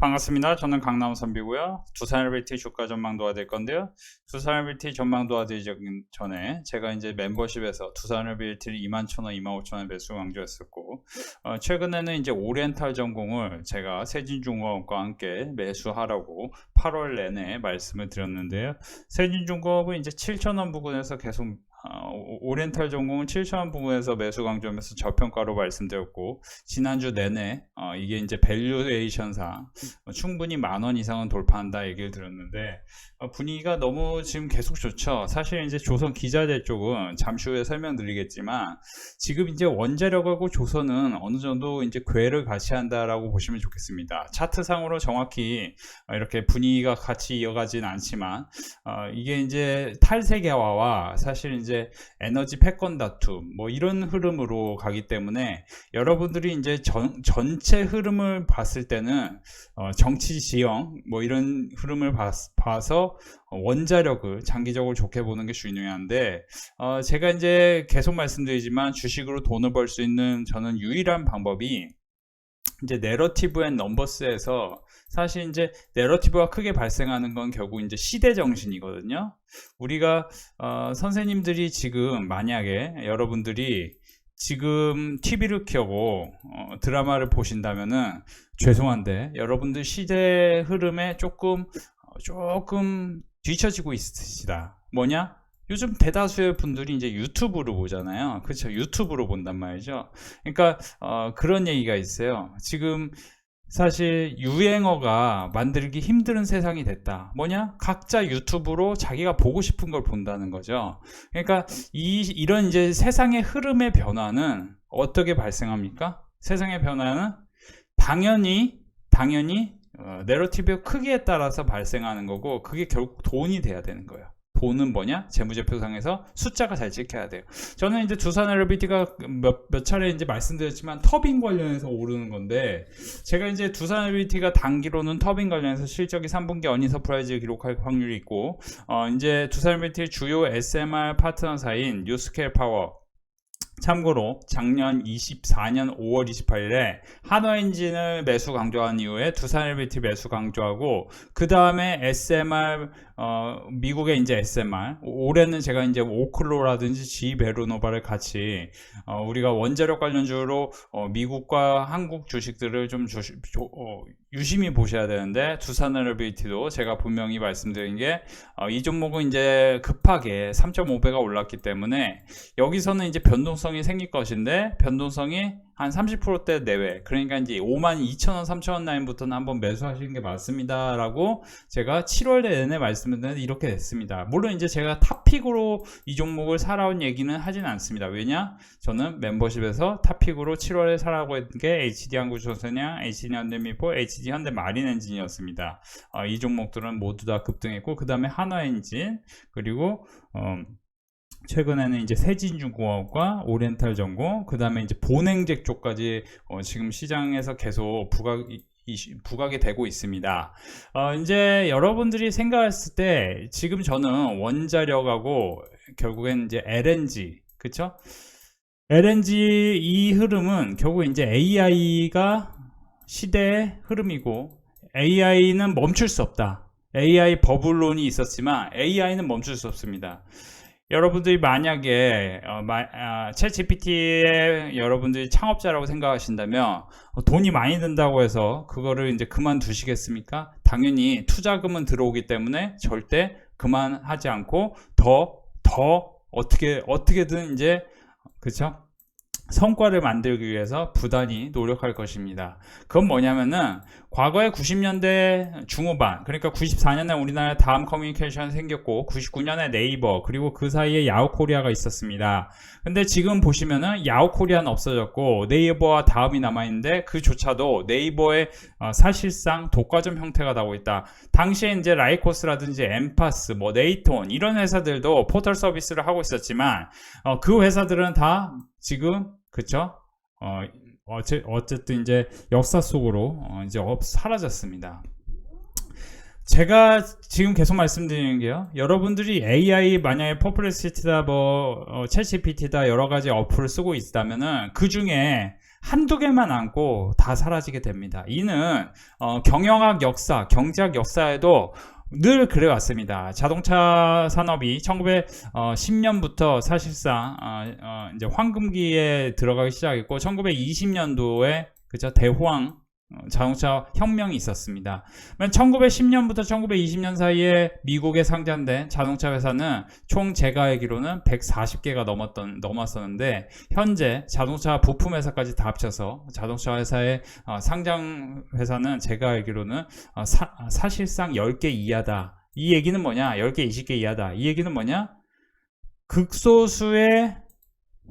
반갑습니다. 저는 강남 선비고요. 두산LBT 주가 전망 도와드릴 건데요. 두산LBT 전망 도와드리기 전에 제가 이제 멤버십에서 두산LBT를 21,000원, 25,000원 매수 강조했었고, 최근에는 이제 오리엔탈 전공을 제가 세진중공업과 함께 매수하라고 8월 내내 말씀을 드렸는데요. 세진중공업은 이제 7,000원 부근에서 계속 오리엔탈 전공은 7,000원 부분에서 매수 강조하면서 저평가로 말씀드렸고, 지난주 내내 이게 이제 밸류에이션상 충분히 10,000원 이상은 돌파한다 얘기를 드렸는데, 분위기가 너무 지금 계속 좋죠. 사실 이제 조선 기자재 쪽은 잠시 후에 설명드리겠지만, 지금 이제 원자력하고 조선은 어느 정도 이제 궤를 같이 한다라고 보시면 좋겠습니다. 차트상으로 정확히 이렇게 분위기가 같이 이어가진 않지만, 이게 이제 탈세계화와 사실 이제 에너지 패권 다툼 뭐 이런 흐름으로 가기 때문에, 여러분들이 이제 전체 흐름을 봤을 때는 정치 지형 뭐 이런 흐름을 봐서 원자력을 장기적으로 좋게 보는 게 중요한데, 제가 이제 계속 말씀드리지만 주식으로 돈을 벌 수 있는 저는 유일한 방법이 이제 내러티브 앤 넘버스에서, 사실 이제 내러티브가 크게 발생하는 건 결국 이제 시대 정신이거든요. 우리가 선생님들이 지금 만약에 여러분들이 지금 TV를 켜고 드라마를 보신다면은 죄송한데 여러분들 시대 흐름에 조금 뒤처지고 있으시다. 뭐냐? 요즘 대다수의 분들이 이제 유튜브로 보잖아요. 그렇죠? 유튜브로 본단 말이죠. 그러니까 그런 얘기가 있어요. 지금 사실 유행어가 만들기 힘든 세상이 됐다. 뭐냐? 각자 유튜브로 자기가 보고 싶은 걸 본다는 거죠. 그러니까 이런 이제 세상의 흐름의 변화는 어떻게 발생합니까? 세상의 변화는 당연히 내러티브의 크기에 따라서 발생하는 거고, 그게 결국 돈이 돼야 되는 거예요. 돈은 뭐냐? 재무제표상에서 숫자가 잘 찍혀야 돼요. 저는 이제 두산LBT가 몇 차례 이제 말씀드렸지만 터빈 관련해서 오르는 건데, 제가 이제 두산LBT가 단기로는 터빈 관련해서 실적이 3분기 어닝 서프라이즈 기록할 확률이 있고, 이제 두산LBT 주요 SMR 파트너사인 뉴스케일 파워, 참고로 작년 24년 5월 28일에 한화엔진을 매수 강조한 이후에 두산LBT 매수 강조하고, 그 다음에 SMR, 미국의 이제 SMR, 올해는 제가 이제 오클로라든지 지베르노바를 같이 우리가 원자력 관련주로 미국과 한국 주식들을 좀 유심히 보셔야 되는데, 두산LBT도 제가 분명히 말씀드린 게 이 종목은 이제 급하게 3.5배가 올랐기 때문에 여기서는 이제 변동성이 생길 것인데, 변동성이 한 30%대 내외, 그러니까 이제 52,000원, 3,000원 라인부터는 한번 매수하시는 게 맞습니다 라고 제가 7월 내내 말씀드렸는데 이렇게 됐습니다. 물론 이제 제가 탑픽으로 이 종목을 사라온 얘기는 하진 않습니다. 왜냐? 저는 멤버십에서 탑픽으로 7월에 사라고 했던 게 HD 한국조선이랑 HD 현대미포, HD 현대마린엔진이었습니다. 이 종목들은 모두 다 급등했고, 그 다음에 한화엔진, 그리고 최근에는 이제 세진중공업과 오리엔탈 전공, 그 다음에 이제 본행제 쪽까지 지금 시장에서 계속 부각이 되고 있습니다. 이제 여러분들이 생각했을 때 지금 저는 원자력하고 결국엔 이제 LNG, 그쵸? LNG 이 흐름은 결국 이제 AI가 시대의 흐름이고, AI는 멈출 수 없다. AI 버블론이 있었지만 AI는 멈출 수 없습니다. 여러분들이 만약에 챗GPT의 여러분들이 창업자라고 생각하신다면 돈이 많이 든다고 해서 그거를 이제 그만두시겠습니까? 당연히 투자금은 들어오기 때문에 절대 그만하지 않고 더 어떻게든 이제, 그쵸? 성과를 만들기 위해서 부단히 노력할 것입니다. 그건 뭐냐면은 과거에 90년대 중후반, 그러니까 94년에 우리나라에 다음 커뮤니케이션이 생겼고 99년에 네이버, 그리고 그 사이에 야후코리아가 있었습니다. 근데 지금 보시면은 야후코리아는 없어졌고 네이버와 다음이 남아있는데, 그조차도 네이버의 사실상 독과점 형태가 나오고 있다. 당시에 이제 라이코스라든지 엠파스, 뭐 네이톤 이런 회사들도 포털 서비스를 하고 있었지만 그 회사들은 다 지금, 그쵸? 어쨌든 이제 역사 속으로 이제 사라졌습니다. 제가 지금 계속 말씀드리는 게요, 여러분들이 AI 만약에 퍼플렉시티다 뭐 챗GPT다 여러 가지 어플을 쓰고 있다면은 그 중에 한두 개만 안고 다 사라지게 됩니다. 이는 경영학 역사, 경제학 역사에도 늘 그래왔습니다. 자동차 산업이 1910년부터 사실상 이제 황금기에 들어가기 시작했고 1920년도에 그죠 대호황 자동차 혁명이 있었습니다. 1910년부터 1920년 사이에 미국에 상장된 자동차 회사는 총 제가 알기로는 140개가 넘었었는데 현재 자동차 부품 회사까지 다 합쳐서 자동차 회사의 상장 회사는 제가 알기로는 사실상 10개 이하다. 이 얘기는 뭐냐? 10개, 20개 이하다. 이 얘기는 뭐냐? 극소수의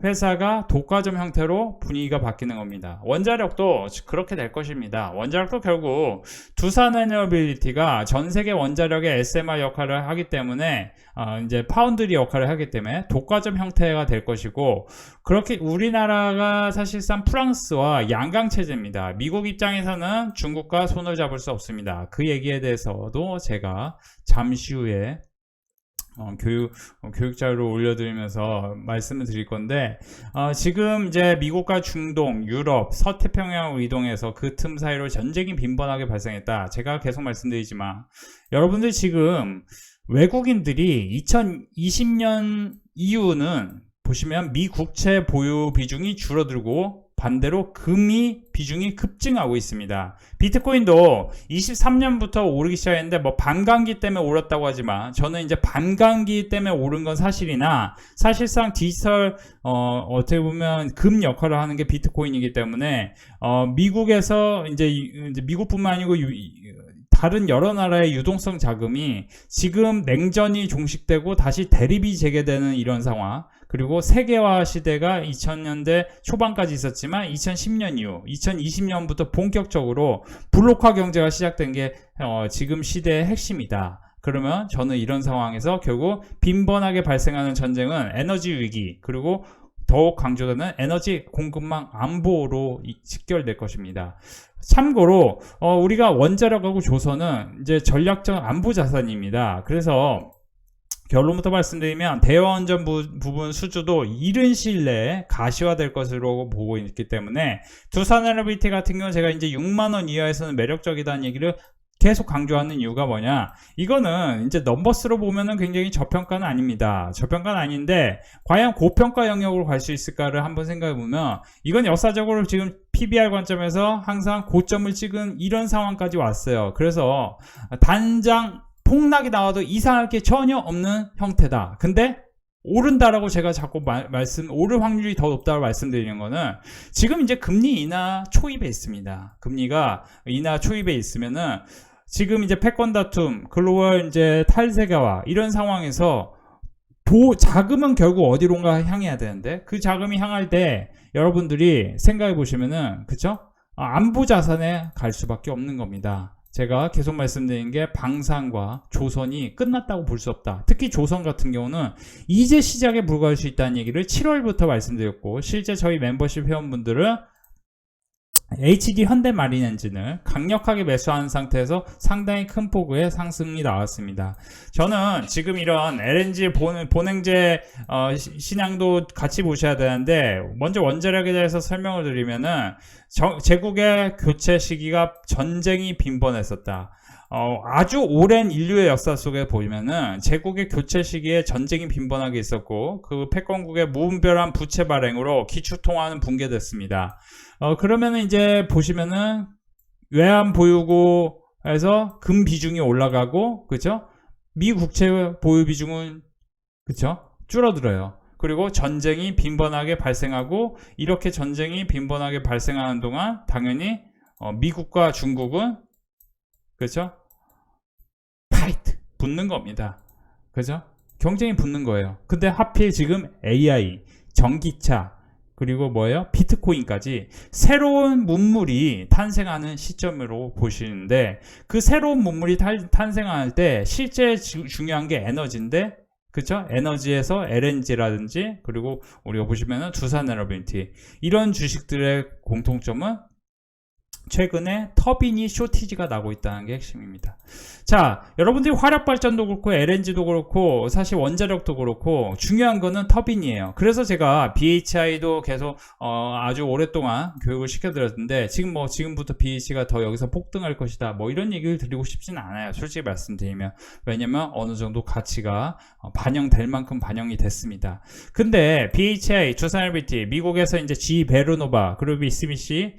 회사가 독과점 형태로 분위기가 바뀌는 겁니다. 원자력도 그렇게 될 것입니다. 원자력도 결국 두산에너빌리티가 전 세계 원자력의 SMR 역할을 하기 때문에 이제 파운드리 역할을 하기 때문에 독과점 형태가 될 것이고 그렇게 우리나라가 사실상 프랑스와 양강 체제입니다. 미국 입장에서는 중국과 손을 잡을 수 없습니다. 그 얘기에 대해서도 제가 잠시 후에 교육 자료를 올려드리면서 말씀을 드릴 건데 지금 이제 미국과 중동, 유럽, 서태평양으로 이동해서 그 틈 사이로 전쟁이 빈번하게 발생했다. 제가 계속 말씀드리지만 여러분들 지금 외국인들이 2020년 이후는 보시면 미 국채 보유 비중이 줄어들고 반대로 금이 비중이 급증하고 있습니다. 비트코인도 23년부터 오르기 시작했는데 뭐 반감기 때문에 오랐다고 하지만 저는 이제 반감기 때문에 오른 건 사실이나 사실상 디지털 어떻게 보면 금 역할을 하는 게 비트코인이기 때문에 미국에서 이제 미국뿐만 아니고 다른 여러 나라의 유동성 자금이 지금 냉전이 종식되고 다시 대립이 재개되는 이런 상황 그리고 세계화 시대가 2000년대 초반까지 있었지만 2010년 이후 2020년부터 본격적으로 블록화 경제가 시작된 게 지금 시대의 핵심이다. 그러면 저는 이런 상황에서 결국 빈번하게 발생하는 전쟁은 에너지 위기 그리고 더욱 강조되는 에너지 공급망 안보로 직결될 것입니다. 참고로 우리가 원자력하고 조선은 이제 전략적 안보 자산입니다. 그래서 결론부터 말씀드리면 대화원전 부분 수주도 이른 시일 내에 가시화될 것으로 보고 있기 때문에 두산에너빌리티 같은 경우는 제가 이제 6만원 이하에서는 매력적이다는 얘기를 계속 강조하는 이유가 뭐냐 이거는 이제 넘버스로 보면은 굉장히 저평가는 아닙니다. 저평가는 아닌데 과연 고평가 영역으로 갈 수 있을까를 한번 생각해 보면 이건 역사적으로 지금 PBR 관점에서 항상 고점을 찍은 이런 상황까지 왔어요. 그래서 단장 폭락이 나와도 이상할 게 전혀 없는 형태다. 근데 오른다라고 제가 자꾸 오를 확률이 더 높다고 말씀드리는 거는 지금 이제 금리 인하 초입에 있습니다. 금리가 인하 초입에 있으면은 지금 이제 패권 다툼, 글로벌 이제 탈세계화 이런 상황에서 자금은 결국 어디론가 향해야 되는데 그 자금이 향할 때 여러분들이 생각해 보시면은 그쵸? 안보 자산에 갈 수밖에 없는 겁니다. 제가 계속 말씀드린 게 방산과 조선이 끝났다고 볼 수 없다. 특히 조선 같은 경우는 이제 시작에 불과할 수 있다는 얘기를 7월부터 말씀드렸고 실제 저희 멤버십 회원분들은 HD 현대마린 엔진을 강력하게 매수한 상태에서 상당히 큰 폭의 상승이 나왔습니다. 저는 지금 이런 LNG 본행제 신양도 같이 보셔야 되는데 먼저 원자력에 대해서 설명을 드리면은 제국의 교체 시기가 전쟁이 빈번했었다. 아주 오랜 인류의 역사 속에 보면은 제국의 교체 시기에 전쟁이 빈번하게 있었고 그 패권국의 무분별한 부채 발행으로 기축통화는 붕괴됐습니다. 그러면은 이제 보시면은 외환 보유고에서 금 비중이 올라가고 그죠? 미 국채 보유 비중은 그죠? 줄어들어요. 그리고 전쟁이 빈번하게 발생하고 이렇게 전쟁이 빈번하게 발생하는 동안 당연히 미국과 중국은 그죠? 파이트 붙는 겁니다. 그죠? 경쟁이 붙는 거예요. 근데 하필 지금 AI, 전기차 그리고 뭐예요? 비트코인까지 새로운 문물이 탄생하는 시점으로 보시는데 그 새로운 문물이 탄생할 때 실제 중요한 게 에너지인데 그쵸? 에너지에서 LNG라든지 그리고 우리가 보시면은 두산에너빌리티 이런 주식들의 공통점은 최근에 터빈이 쇼티지가 나고 있다는 게 핵심입니다. 자, 여러분들이 화력발전도 그렇고 LNG도 그렇고 사실 원자력도 그렇고 중요한 거는 터빈이에요. 그래서 제가 BHI도 계속 아주 오랫동안 교육을 시켜드렸는데 지금부터 BH가 더 여기서 폭등할 것이다 뭐 이런 얘기를 드리고 싶지는 않아요. 솔직히 말씀드리면. 왜냐면 어느 정도 가치가 반영될 만큼 반영이 됐습니다. 근데 BHI, 두산엘비티, 미국에서 이제 G 베르노바, 그리고 미쓰비시,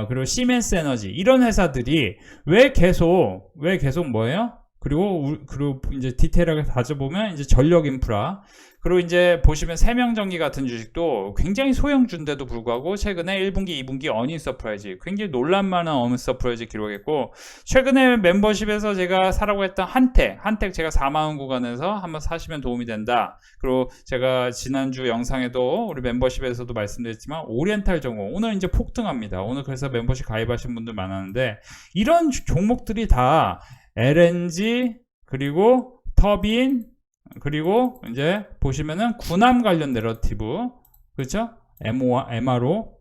그리고 시멘스 에너지 이런 회사들이 왜 계속 뭐예요? 그리고 이제 디테일하게 따져보면 이제 전력 인프라, 그리고 이제 보시면 세명전기 같은 주식도 굉장히 소형주인데도 불구하고 최근에 1분기, 2분기 어닝 서프라이즈 굉장히 놀랄만한 어닝 서프라이즈 기록했고, 최근에 멤버십에서 제가 사라고 했던 한택 제가 4만원 구간에서 한번 사시면 도움이 된다. 그리고 제가 지난주 영상에도 우리 멤버십에서도 말씀드렸지만 오리엔탈 정보 오늘 이제 폭등합니다. 오늘 그래서 멤버십 가입하신 분들 많았는데, 이런 종목들이 다 LNG 그리고 터빈 그리고 이제 보시면은 군함 관련 내러티브, 그렇죠? MRO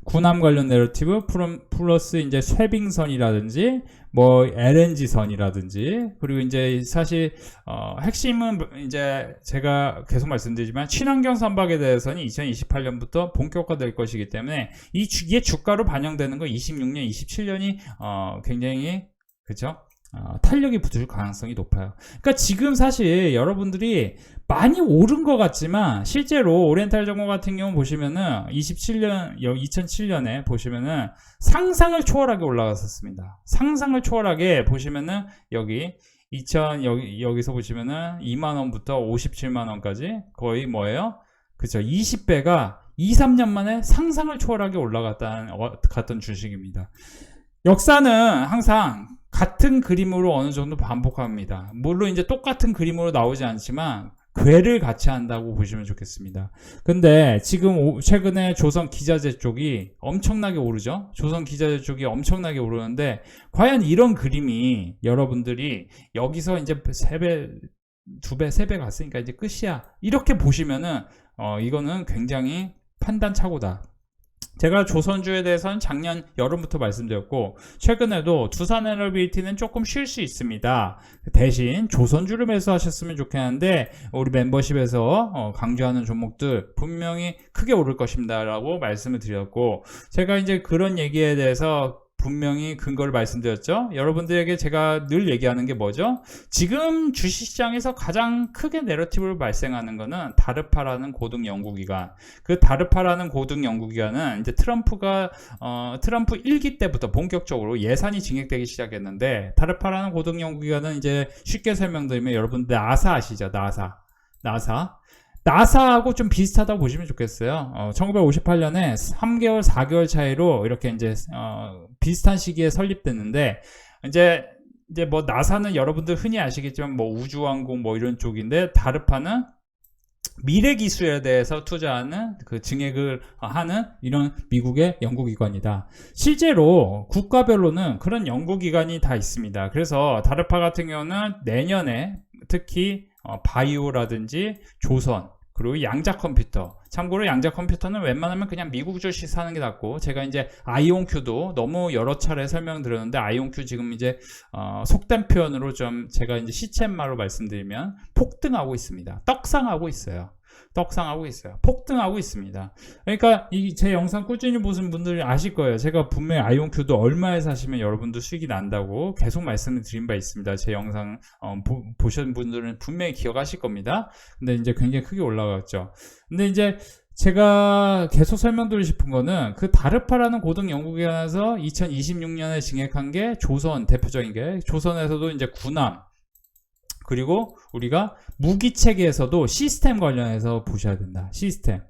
군함 관련 내러티브 플러스 이제 쇠빙선이라든지 뭐 LNG선이라든지, 그리고 이제 사실 핵심은 이제 제가 계속 말씀드리지만 친환경 선박에 대해서는 2028년부터 본격화될 것이기 때문에 이게 주가로 반영되는 거 26년, 27년이 굉장히, 그렇죠? 탄력이 붙을 가능성이 높아요. 그러니까 지금 사실 여러분들이 많이 오른 것 같지만 실제로 오리엔탈 정보 같은 경우 보시면은 2007년에 보시면은 상상을 초월하게 올라갔었습니다. 상상을 초월하게 보시면은 여기서 보시면은 2만원부터 57만원까지 거의 뭐예요? 그쵸? 20배가 2, 3년 만에 상상을 초월하게 올라갔던 주식입니다. 역사는 항상 같은 그림으로 어느 정도 반복합니다. 물론 이제 똑같은 그림으로 나오지 않지만 궤를 같이 한다고 보시면 좋겠습니다. 근데 지금 최근에 조선 기자재 쪽이 엄청나게 오르죠. 조선 기자재 쪽이 엄청나게 오르는데 과연 이런 그림이 여러분들이 여기서 이제 3배, 2배, 3배 갔으니까 이제 끝이야, 이렇게 보시면은 이거는 굉장히 판단착오다. 제가 조선주에 대해서는 작년 여름부터 말씀드렸고, 최근에도 두산에너비티는 조금 쉴 수 있습니다. 대신 조선주를 매수하셨으면 좋겠는데 우리 멤버십에서 강조하는 종목들 분명히 크게 오를 것입니다 라고 말씀을 드렸고, 제가 이제 그런 얘기에 대해서 분명히 근거를 말씀드렸죠. 여러분들에게 제가 늘 얘기하는 게 뭐죠? 지금 주식시장에서 가장 크게 내러티브를 발생하는 거는 다르파라는 고등 연구기관. 그 다르파라는 고등 연구기관은 이제 트럼프 1기 때부터 본격적으로 예산이 증액되기 시작했는데, 다르파라는 고등 연구기관은 이제 쉽게 설명드리면 여러분들 나사 아시죠? 나사하고 좀 비슷하다고 보시면 좋겠어요. 1958년에 3개월, 4개월 차이로 이렇게 이제 비슷한 시기에 설립됐는데, 이제 뭐 나사는 여러분들 흔히 아시겠지만 뭐 우주항공 뭐 이런 쪽인데, 다르파는 미래 기술에 대해서 투자하는 그 증액을 하는 이런 미국의 연구기관이다. 실제로 국가별로는 그런 연구기관이 다 있습니다. 그래서 다르파 같은 경우는 내년에 특히 바이오라든지 조선, 그리고 양자 컴퓨터, 참고로 양자 컴퓨터는 웬만하면 그냥 미국 주식 사는 게 낫고, 제가 이제 아이온큐도 너무 여러 차례 설명드렸는데 아이온큐 지금 이제 속된 표현으로 좀 제가 이제 시쳇말로 말씀드리면 폭등하고 있습니다. 떡상하고 있어요. 폭등하고 있습니다. 그러니까 제 영상 꾸준히 보신 분들이 아실 거예요. 제가 분명히 아이온큐도 얼마에 사시면 여러분도 수익이 난다고 계속 말씀을 드린 바 있습니다. 제 영상 보신 분들은 분명히 기억하실 겁니다. 근데 이제 굉장히 크게 올라갔죠. 근데 이제 제가 계속 설명드리고 싶은 거는 그 다르파라는 고등 연구기관에서 2026년에 증액한 게 조선, 대표적인 게 조선에서도 이제 군함, 그리고 우리가 무기 체계에서도 시스템 관련해서 보셔야 된다. 시스템.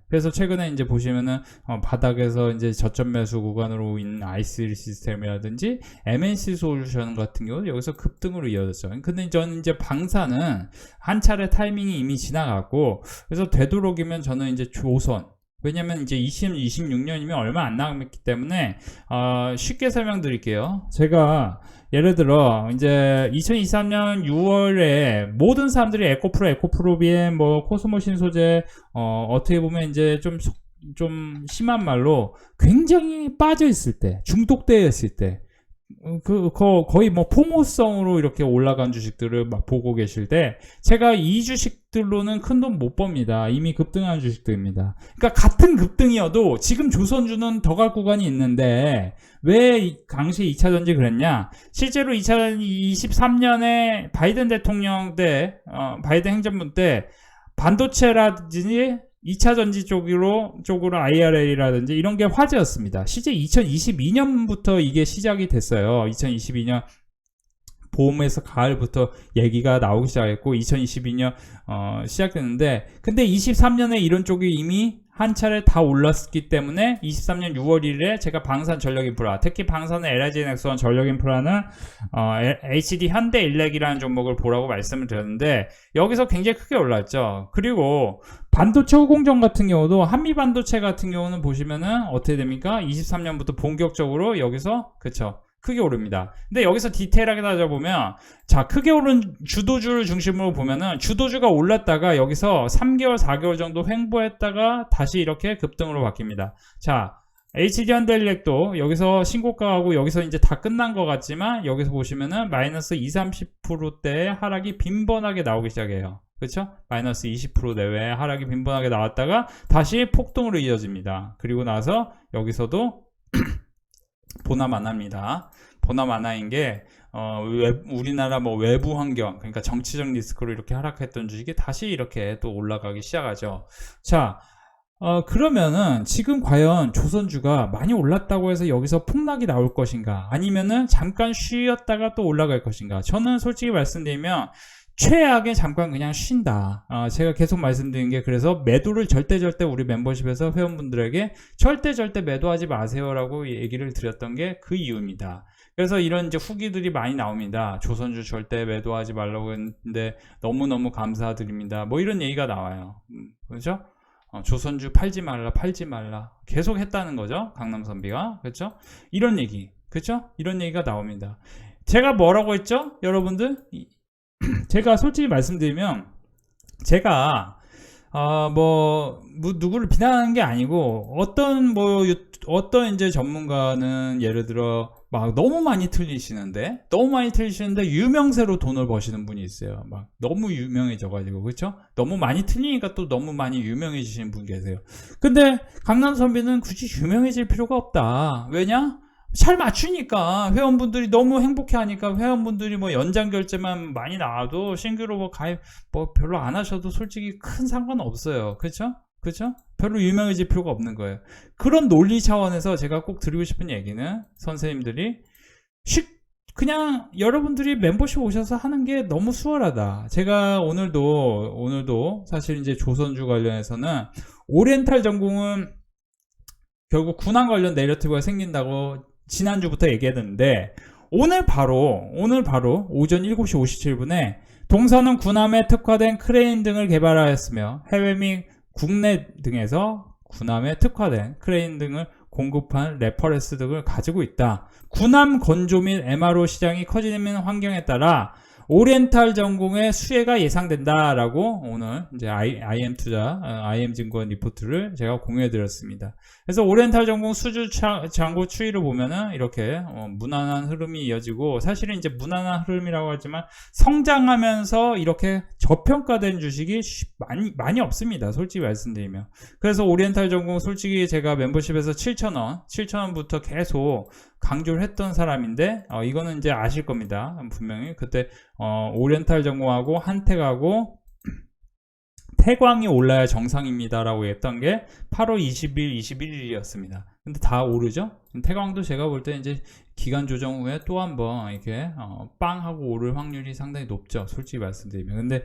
그래서 최근에 이제 보시면은 바닥에서 이제 저점 매수 구간으로 있는 i3 시스템이라든지 MNC 솔루션 같은 경우 여기서 급등으로 이어졌죠. 근데 저는 이제 방사는 한 차례 타이밍이 이미 지나갔고, 그래서 되도록이면 저는 이제 조선, 왜냐면 이제 2026년이면 얼마 안 남았기 때문에 쉽게 설명드릴게요. 제가 예를 들어 이제 2023년 6월에 모든 사람들이 에코프로, BM, 뭐 코스모 신소재 어떻게 보면 이제 좀 좀 심한 말로 굉장히 빠져 있을 때, 중독되어 있을 때, 거의 뭐 포모성으로 이렇게 올라간 주식들을 막 보고 계실 때, 제가 이 주식들로는 큰 돈 못 법니다. 이미 급등한 주식들입니다. 그러니까 같은 급등이어도 지금 조선주는 더 갈 구간이 있는데, 왜 당시 2차전지 그랬냐? 실제로 2023년에 바이든 대통령 때, 바이든 행정부 때, 반도체라든지 2차 전지 쪽으로 IRA라든지 이런 게 화제였습니다. 실제 2022년부터 이게 시작이 됐어요. 2022년 봄에서 가을부터 얘기가 나오기 시작했고 2022년 시작됐는데, 근데 23년에 이런 쪽이 이미 한 차례 다 올랐기 때문에 23년 6월 1일에 제가 방산 전력인프라, 특히 방산의 LIG 넥스원 전력인프라는 HD 현대일렉이라는 종목을 보라고 말씀을 드렸는데, 여기서 굉장히 크게 올랐죠. 그리고 반도체 후공정 같은 경우도, 한미반도체 같은 경우는 보시면은 어떻게 됩니까? 23년부터 본격적으로 여기서, 그쵸, 크게 오릅니다. 근데 여기서 디테일하게 따져보면, 자, 크게 오른 주도주를 중심으로 보면은 주도주가 올랐다가 여기서 3개월, 4개월 정도 횡보했다가 다시 이렇게 급등으로 바뀝니다. 자, HD현대일렉도 여기서 신고가하고 여기서 이제 다 끝난 것 같지만, 여기서 보시면은 마이너스 20-30%대의 하락이 빈번하게 나오기 시작해요. 그렇죠? 마이너스 20% 내외의 하락이 빈번하게 나왔다가 다시 폭등으로 이어집니다. 그리고 나서 여기서도 보나마나입니다. 보나마나인 게 우리나라 뭐 외부 환경, 그러니까 정치적 리스크로 이렇게 하락했던 주식이 다시 이렇게 또 올라가기 시작하죠. 자, 그러면은 지금 과연 조선주가 많이 올랐다고 해서 여기서 폭락이 나올 것인가, 아니면은 잠깐 쉬었다가 또 올라갈 것인가? 저는 솔직히 말씀드리면 최악에 잠깐 그냥 쉰다. 제가 계속 말씀드린 게, 그래서 매도를 절대 우리 멤버십에서 회원분들에게 절대 매도하지 마세요라고 얘기를 드렸던 게 그 이유입니다. 그래서 이런 이제 후기들이 많이 나옵니다. 조선주 절대 매도하지 말라고 했는데 너무너무 감사드립니다. 뭐 이런 얘기가 나와요. 그렇죠? 조선주 팔지 말라 계속 했다는 거죠. 강남선비가. 그렇죠? 이런 얘기. 그렇죠? 이런 얘기가 나옵니다. 제가 뭐라고 했죠? 여러분들? 제가 솔직히 말씀드리면, 제가 누구를 비난하는 게 아니고, 어떤 이제 전문가는 예를 들어 막 너무 많이 틀리시는데 유명세로 돈을 버시는 분이 있어요. 막 너무 유명해져가지고, 그렇죠? 너무 많이 틀리니까 또 너무 많이 유명해지시는 분 계세요. 근데 강남선비는 굳이 유명해질 필요가 없다. 왜냐? 잘 맞추니까. 회원분들이 너무 행복해하니까. 회원분들이 뭐 연장 결제만 많이 나와도 신규로 뭐 가입 뭐 별로 안 하셔도 솔직히 큰 상관 없어요. 그렇죠? 별로 유명해질 필요가 없는 거예요. 그런 논리 차원에서 제가 꼭 드리고 싶은 얘기는, 선생님들이 그냥 여러분들이 멤버십 오셔서 하는 게 너무 수월하다. 제가 오늘도 사실 이제 조선주 관련해서는 오리엔탈 전공은 결국 군함 관련 내러티브가 생긴다고 지난주부터 얘기했는데, 오늘 바로 오전 7시 57분에 동선은 군함에 특화된 크레인 등을 개발하였으며 해외 및 국내 등에서 군함에 특화된 크레인 등을 공급한 레퍼런스 등을 가지고 있다. 군함 건조 및 MRO 시장이 커지는 환경에 따라 오리엔탈 전공의 수혜가 예상된다라고 오늘 이제 IM증권 리포트를 제가 공유해 드렸습니다. 그래서 오리엔탈 전공 수주 잔고 추이를 보면은 이렇게 무난한 흐름이 이어지고, 사실은 이제 무난한 흐름이라고 하지만 성장하면서 이렇게 저평가된 주식이 많이 없습니다. 솔직히 말씀드리면. 그래서 오리엔탈 전공 솔직히 제가 멤버십에서 7,000원부터 계속 강조를 했던 사람인데, 이거는 이제 아실 겁니다. 분명히 그때 오리엔탈 전공하고 한택하고 태광이 올라야 정상입니다라고 했던 게 8월 20일, 21일이었습니다. 근데 다 오르죠? 태광도 제가 볼 때 이제 기간 조정 후에 또 한번 이렇게 빵 하고 오를 확률이 상당히 높죠. 솔직히 말씀드리면. 근데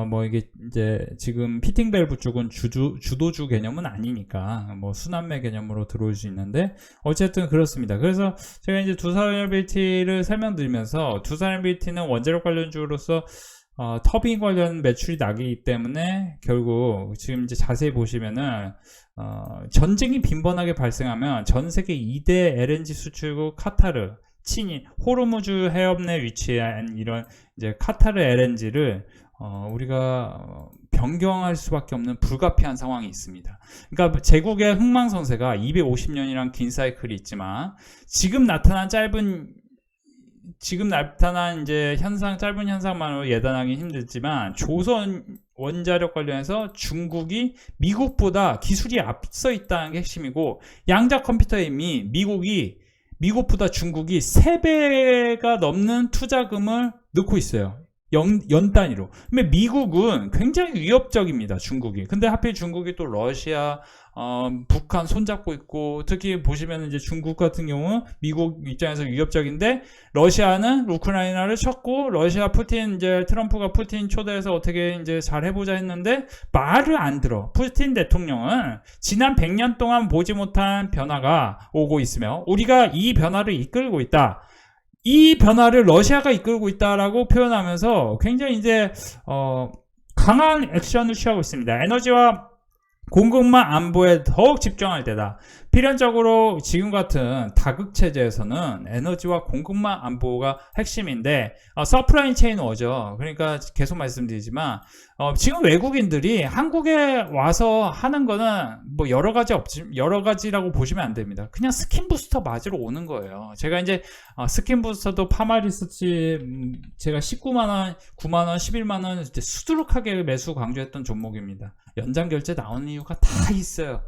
뭐 이게 이제 지금 피팅 밸브 쪽은 주도주 개념은 아니니까 뭐 순환매 개념으로 들어올 수 있는데, 어쨌든 그렇습니다. 그래서 제가 이제 두산일빌티를 설명드리면서, 두산일빌티는 원자력 관련주로서 터빈 관련 매출이 나기 때문에 결국 지금 이제 자세히 보시면은 전쟁이 빈번하게 발생하면 전 세계 2대 LNG 수출국 카타르, 친인, 호르무즈 해협 내 위치한 이런 이제 카타르 LNG를 우리가 변경할 수밖에 없는 불가피한 상황이 있습니다. 그러니까 제국의 흥망성쇠가 250년이란 긴 사이클이 있지만 지금 나타난 이제 짧은 현상만으로 예단하기 힘들지만 조선 원자력 관련해서 중국이 미국보다 기술이 앞서 있다는 게 핵심이고, 양자 컴퓨터에 이미 미국보다 중국이 3배가 넘는 투자금을 넣고 있어요. 연 단위로. 근데 미국은 굉장히 위협적입니다, 중국이. 근데 하필 중국이 또 러시아, 북한 손잡고 있고, 특히 보시면 이제 중국 같은 경우는 미국 입장에서 위협적인데, 러시아는 우크라이나를 쳤고, 트럼프가 푸틴 초대해서 어떻게 이제 잘 해보자 했는데, 말을 안 들어. 푸틴 대통령은 지난 100년 동안 보지 못한 변화가 오고 있으며, 우리가 이 변화를 이끌고 있다. 이 변화를 러시아가 이끌고 있다라고 표현하면서 굉장히 이제 강한 액션을 취하고 있습니다. 에너지와 공급망 안보에 더욱 집중할 때다. 필연적으로 지금 같은 다극체제에서는 에너지와 공급망 안보가 핵심인데, 서플라이 체인 워죠. 그러니까 계속 말씀드리지만, 지금 외국인들이 한국에 와서 하는 거는 뭐 여러 가지라고 보시면 안 됩니다. 그냥 스킨 부스터 맞으러 오는 거예요. 제가 이제 스킨 부스터도 파마리서치 제가 19만원, 9만원, 11만원 수두룩하게 매수 강조했던 종목입니다. 연장 결제 나오는 이유가 다 있어요.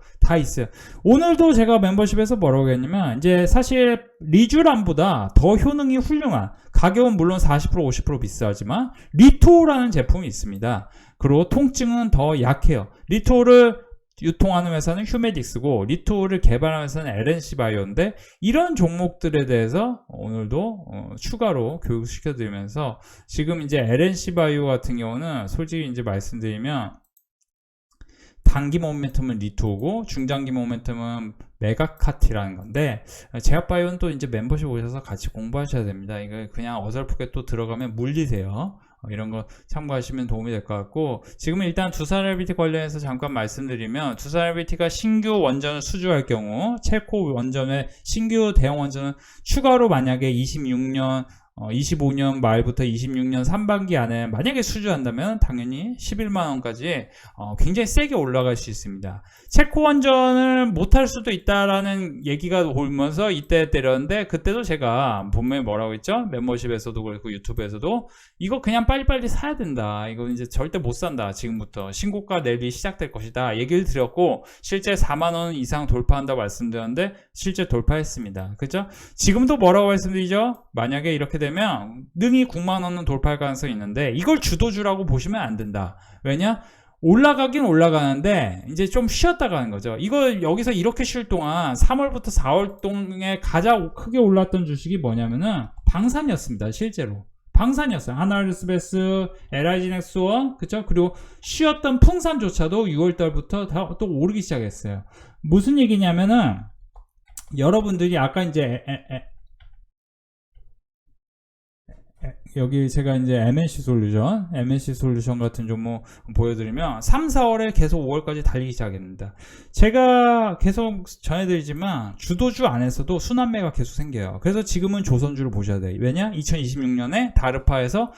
오늘도 제가 멤버십에서 뭐라고 했냐면, 이제 사실 리쥬란보다 더 효능이 훌륭한, 가격은 물론 40% 50% 비싸지만 리토라는 제품이 있습니다. 그리고 통증은 더 약해요. 리토를 유통하는 회사는 휴메딕스고, 리토를 개발하는 회사는 LNC 바이오인데, 이런 종목들에 대해서 오늘도 추가로 교육시켜드리면서, 지금 이제 LNC 바이오 같은 경우는 솔직히 이제 말씀드리면, 단기 모멘텀은 리토고 중장기 모멘텀은 메가카티라는 건데, 제약바이오는 또 이제 멤버십 오셔서 같이 공부하셔야 됩니다. 이거 그냥 어설프게 또 들어가면 물리세요. 이런 거 참고하시면 도움이 될 것 같고, 지금은 일단 두산 LBT 관련해서 잠깐 말씀드리면, 두산 LBT가 신규 원전을 수주할 경우 체코 원전의 신규 대형 원전은 추가로 만약에 25년 말부터 26년 상반기 안에 만약에 수주한다면 당연히 11만원까지 굉장히 세게 올라갈 수 있습니다. 체코 원전을 못할 수도 있다라는 얘기가 돌면서 이때 때렸는데, 그때도 제가 분명히 뭐라고 했죠? 멤버십에서도 그렇고 유튜브에서도 이거 그냥 빨리빨리 사야 된다. 이거 이제 절대 못 산다. 지금부터 신고가 내리 시작될 것이다. 얘기를 드렸고, 실제 4만원 이상 돌파한다고 말씀드렸는데 실제 돌파했습니다. 그죠? 지금도 뭐라고 말씀드리죠? 만약에 이렇게 되면 능히 9만원은 돌파할 가능성이 있는데, 이걸 주도주라고 보시면 안 된다. 왜냐? 올라가긴 올라가는데 이제 좀 쉬었다 가는 거죠. 이거 여기서 이렇게 쉴 동안 3월부터 4월 동에 가장 크게 올랐던 주식이 뭐냐면은 방산이었습니다. 실제로 방산이었어요. 하나르스베스, LIG넥스원, 그쵸? 그리고 쉬었던 풍산조차도 6월달부터 다 또 오르기 시작했어요. 무슨 얘기냐면은, 여러분들이 아까 이제 여기 제가 이제 MNC 솔루션 같은 종목 보여드리면 3, 4월에 계속 5월까지 달리기 시작했습니다. 제가 계속 전해드리지만 주도주 안에서도 순환매가 계속 생겨요. 그래서 지금은 조선주를 보셔야 돼요. 왜냐? 2026년에 다르파에서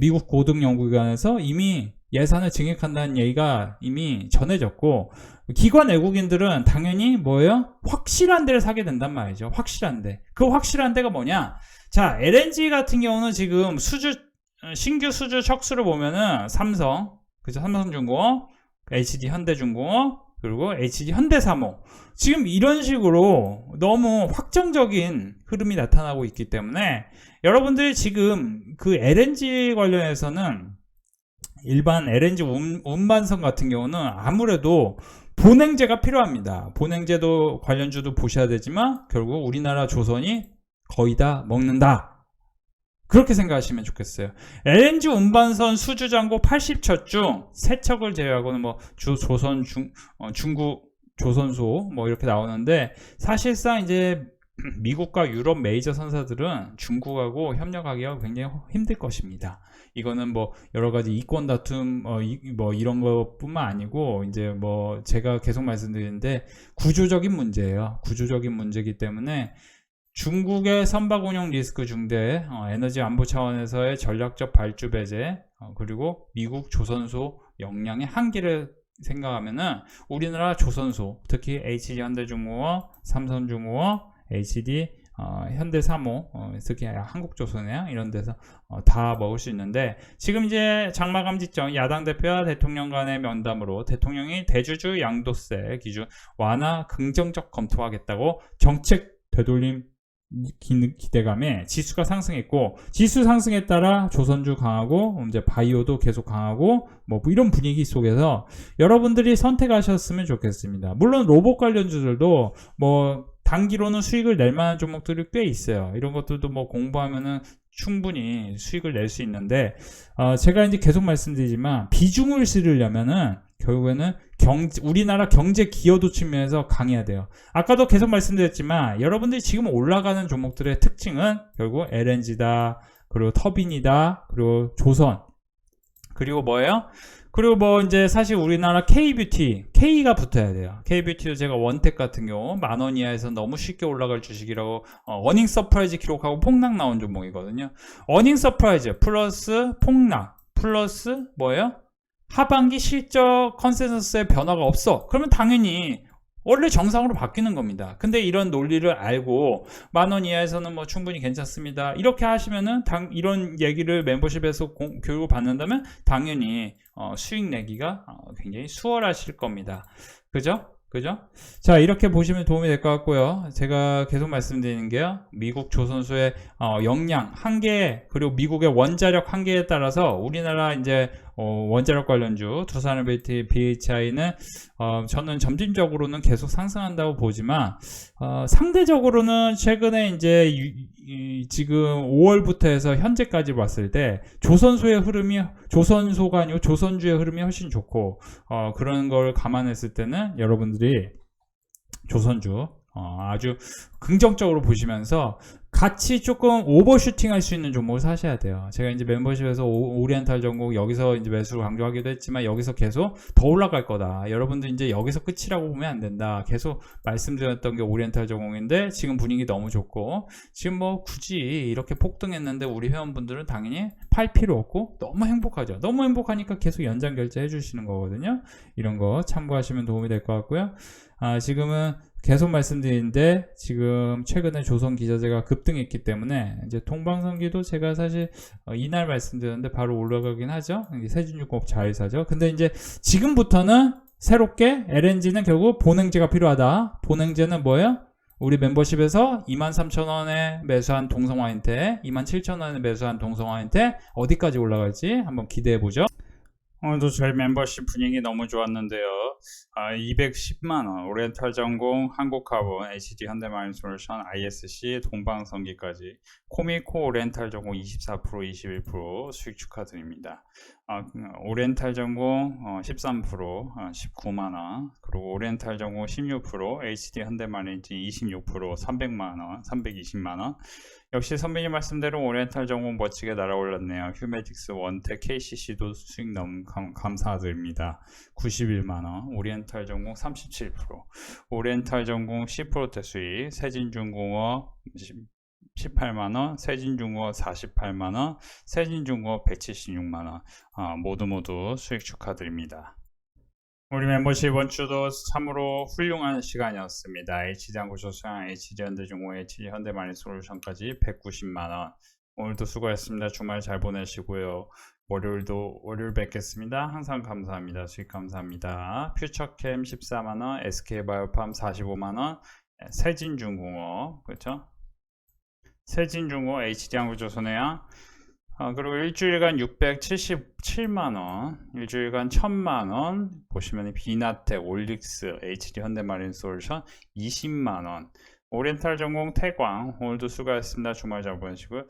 미국 고등연구기관에서 이미 예산을 증액한다는 얘기가 이미 전해졌고, 기관 외국인들은 당연히 뭐예요? 확실한 데를 사게 된단 말이죠. 확실한 데. 그 확실한 데가 뭐냐? 자, LNG 같은 경우는 지금 신규 수주 척수를 보면은 삼성, 그죠? 삼성중공업, HD 현대중공업, 그리고 HD 현대사모. 지금 이런 식으로 너무 확정적인 흐름이 나타나고 있기 때문에, 여러분들이 지금 그 LNG 관련해서는 일반 LNG 운반선 같은 경우는 아무래도 본행제가 필요합니다. 본행제도 관련주도 보셔야 되지만 결국 우리나라 조선이 거의 다 먹는다. 그렇게 생각하시면 좋겠어요. LNG 운반선 수주잔고 80척 중 3척을 제외하고는 뭐 중국 조선소 뭐 이렇게 나오는데, 사실상 이제 미국과 유럽 메이저 선사들은 중국하고 협력하기가 굉장히 힘들 것입니다. 이거는 뭐 여러 가지 이권 다툼 뭐 이런 것뿐만 아니고, 이제 뭐 제가 계속 말씀드리는데 구조적인 문제예요. 구조적인 문제이기 때문에 중국의 선박 운용 리스크 중대, 에너지 안보 차원에서의 전략적 발주 배제, 그리고 미국 조선소 역량의 한계를 생각하면은 우리나라 조선소, 특히 HD 현대중공업, 삼성중공업, HD 현대사모, 특히 한국조선해양 이런 데서 다 먹을 수 있는데, 지금 이제 장마감 직전 야당 대표와 대통령 간의 면담으로 대통령이 대주주 양도세 기준 완화 긍정적 검토하겠다고 정책 되돌림 기대감에 지수가 상승했고, 지수 상승에 따라 조선주 강하고 이제 바이오도 계속 강하고 뭐 이런 분위기 속에서 여러분들이 선택하셨으면 좋겠습니다. 물론 로봇 관련주들도 뭐 단기로는 수익을 낼 만한 종목들이 꽤 있어요. 이런 것들도 뭐 공부하면은 충분히 수익을 낼 수 있는데, 제가 이제 계속 말씀드리지만 비중을 실으려면은 결국에는 우리나라 경제 기여도 측면에서 강해야 돼요. 아까도 계속 말씀드렸지만 여러분들이 지금 올라가는 종목들의 특징은 결국 LNG다, 그리고 터빈이다, 그리고 조선, 그리고 뭐예요? 그리고 뭐 이제 사실 우리나라 K뷰티, K가 붙어야 돼요. K뷰티도 제가 원택 같은 경우 10,000원 이하에서 너무 쉽게 올라갈 주식이라고 어닝 서프라이즈 기록하고 폭락 나온 종목이거든요. 어닝 서프라이즈 플러스 폭락 플러스 뭐예요? 하반기 실적 컨센서스의 변화가 없어. 그러면 당연히 원래 정상으로 바뀌는 겁니다. 근데 이런 논리를 알고 10,000원 이하에서는 뭐 충분히 괜찮습니다. 이렇게 하시면은 이런 얘기를 멤버십에서 교육을 받는다면 당연히 수익 내기가 굉장히 수월하실 겁니다. 그죠? 자, 이렇게 보시면 도움이 될 것 같고요. 제가 계속 말씀드리는 게요, 미국 조선소의 역량 한계, 그리고 미국의 원자력 한계에 따라서 우리나라 이제 원자력 관련주 두산에너지 BHI는 저는 점진적으로는 계속 상승한다고 보지만, 상대적으로는 최근에 이제 지금 5월부터 해서 현재까지 봤을 때 조선소의 흐름이, 조선소가 아니고 조선주의 흐름이 훨씬 좋고, 그런 걸 감안했을 때는 여러분들이 조선주 아주 긍정적으로 보시면서 같이 조금 오버슈팅 할 수 있는 종목을 사셔야 돼요. 제가 이제 멤버십에서 오리엔탈 전공 여기서 이제 매수를 강조하기도 했지만 여기서 계속 더 올라갈 거다. 여러분들 이제 여기서 끝이라고 보면 안 된다. 계속 말씀드렸던 게 오리엔탈 전공인데 지금 분위기 너무 좋고, 지금 뭐 굳이 이렇게 폭등했는데 우리 회원분들은 당연히 팔 필요 없고 너무 행복하죠. 너무 행복하니까 계속 연장 결제해 주시는 거거든요. 이런 거 참고하시면 도움이 될 것 같고요. 지금은 계속 말씀드리는데 지금 최근에 조선 기자재가 급등했기 때문에 이제 동방선기도 제가 사실 이날 말씀드렸는데 바로 올라가긴 하죠. 세진유공업 자회사죠. 근데 이제 지금부터는 새롭게 LNG는 결국 본행제가 필요하다. 본행제는 뭐예요? 우리 멤버십에서 23,000원에 매수한 동성화인테, 27,000원에 매수한 동성화인테 어디까지 올라갈지 한번 기대해보죠. 오늘도 저희 멤버십 분위기 너무 좋았는데요. 210만원, 오리엔탈 전공, 한국카본, HD 현대마인솔루션, ISC, 동방선기까지 코미코 오리엔탈 전공 24%, 21% 수익 축하드립니다. 오리엔탈 전공 13%, 19만원, 그리고 오리엔탈 전공 16%, HD 현대마인지 26%, 300만원, 320만원. 역시 선배님 말씀대로 오리엔탈 전공 멋지게 날아올랐네요. 휴메딕스, 원택, KCC도 수익 너무 감사드립니다. 91만원, 오리엔탈 전공 37%, 오리엔탈 전공 10%대 수익, 세진중공업 18만원, 세진중공업 48만원, 세진중공업 176만원, 모두 수익 축하드립니다. 우리 멤버십 이번 주도 참으로 훌륭한 시간이었습니다. HD항공조선, HD현대중공, HD현대마린솔루션까지 190만원. 오늘도 수고했습니다. 주말 잘 보내시고요. 월요일 뵙겠습니다. 항상 감사합니다. 수익 감사합니다. 퓨처캠 14만원, SK바이오팜 45만원, 세진중공업, 그렇죠? 세진중공업, HD항공조선해양, 그리고 일주일간 677만원, 일주일간 1000만원, 보시면 비나텍, 올릭스, HD 현대마린솔루션 20만원, 오리엔탈 전공 태광, 오늘도 수고하셨습니다. 주말 잘 보내시고요.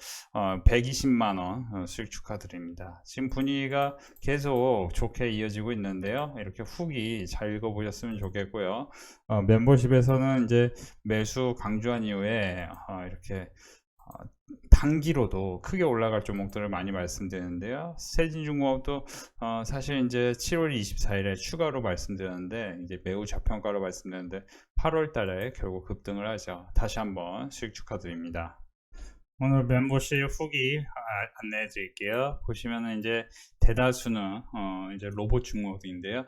120만원 수익 축하드립니다. 지금 분위기가 계속 좋게 이어지고 있는데요. 이렇게 후기 잘 읽어보셨으면 좋겠고요. 멤버십에서는 이제 매수 강조한 이후에 이렇게 단기로도 크게 올라갈 종목들을 많이 말씀드리는데요. 세진중공업도 사실 이제 7월 24일에 추가로 말씀드렸는데 이제 매우 저평가로 말씀드렸는데 8월 달에 결국 급등을 하죠. 다시 한번 수익 축하드립니다. 오늘 멤버십 후기 안내해 드릴게요. 보시면은 이제 대다수는 이제 로봇 중공업인데요.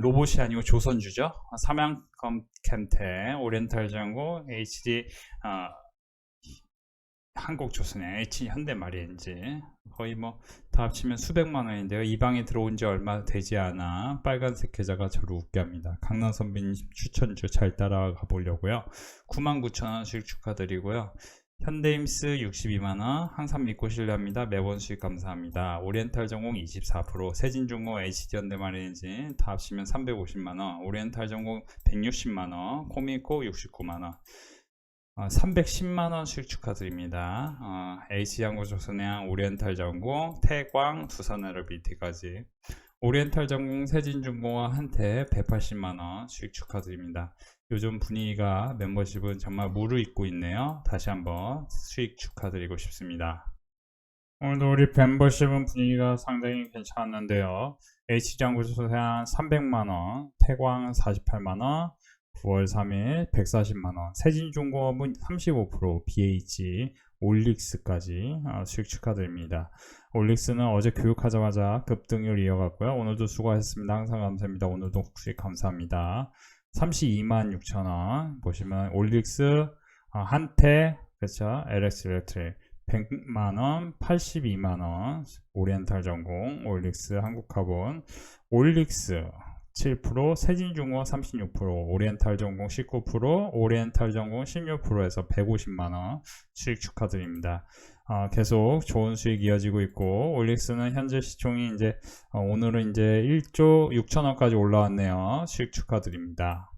로봇이 아니고 조선주죠. 삼양컴 캠텍, 오리엔탈장고, HD 한국조선의 H 현대마리인지 거의 뭐 다 합치면 수백만 원인데요. 이 방에 들어온 지 얼마 되지 않아 빨간색 계좌가 저를 웃게 합니다. 강남 선배님 추천주 잘 따라가 보려고요. 99,000원 수익 축하드리고요. 현대임스 62만원, 항상 믿고 신뢰합니다. 매번 수익 감사합니다. 오리엔탈전공 24%, 세진중공, HD현대마리인진 다 합치면 350만원, 오리엔탈전공 160만원, 코미코 69만원, 310만원 수익 축하드립니다. H양구조선해양, 오리엔탈전공, 태광, 두산에너비티까지 오리엔탈전공, 세진중공과 한테 180만원 수익 축하드립니다. 요즘 분위기가 멤버십은 정말 무르익고 있네요. 다시 한번 수익 축하드리고 싶습니다. 오늘도 우리 멤버십은 분위기가 상당히 괜찮았는데요. H장구조선해양 300만원, 태광 48만원, 9월 3일 140만원, 세진중공업은 35%, BH, 올릭스까지 수익 축하드립니다. 올릭스는 어제 교육하자마자 급등을 이어갔고요. 오늘도 수고하셨습니다. 항상 감사합니다. 오늘도 수익 감사합니다. 326,000원 보시면 올릭스, 한테, 그렇죠? LX 일렉트릭 100만원, 82만원, 오리엔탈전공, 올릭스, 한국카본, 올릭스 7%, 세진중공 36%, 오리엔탈전공 19%, 오리엔탈전공 16%에서 150만원 수익 축하드립니다. 계속 좋은 수익 이어지고 있고, 올릭스는 현재 시총이 이제 오늘은 이제 1조 6천원까지 올라왔네요. 수익 축하드립니다.